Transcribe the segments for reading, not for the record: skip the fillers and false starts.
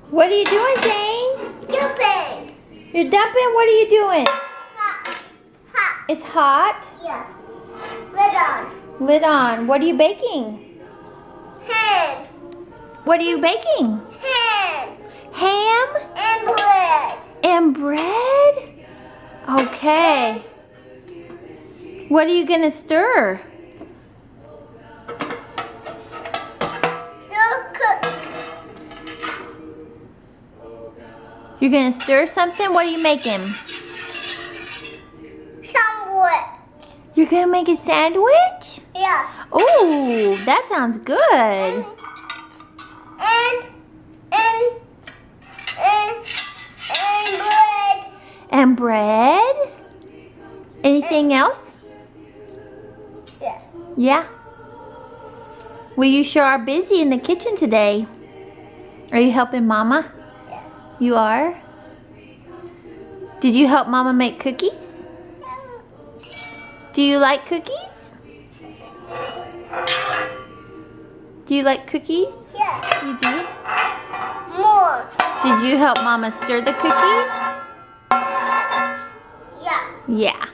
What are you doing, Zane? Dumping. You're dumping? What are you doing? Hot. Hot. It's hot. Yeah. Lid on. Lid on. What are you baking? Ham. What are you baking? Ham. Ham And bread. and bread? Okay. What are you gonna stir? Still cook. You're gonna stir something? What are you making? Somewhat. You're gonna make a sandwich? Yeah. Oh, that sounds good. And bread. And bread? Anything else? Yeah. Yeah. Well, you sure are busy in the kitchen today. Are you helping Mama? Yeah. You are? Did you help Mama make cookies? Do you like cookies? Do you like cookies? Yeah. You do? More. Did you help Mama stir the cookies? Yeah. Yeah.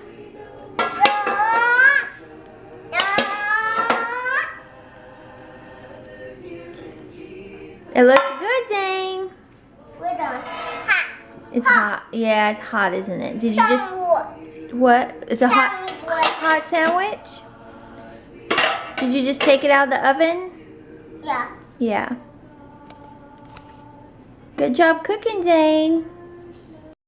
It looks good, Zane. We're done. Hot. It's hot. Yeah, it's hot, isn't it? Did you just... Somewhat. What? It's a hot sandwich? Did you just take it out of the oven? Yeah. Yeah. Good job cooking, Zane.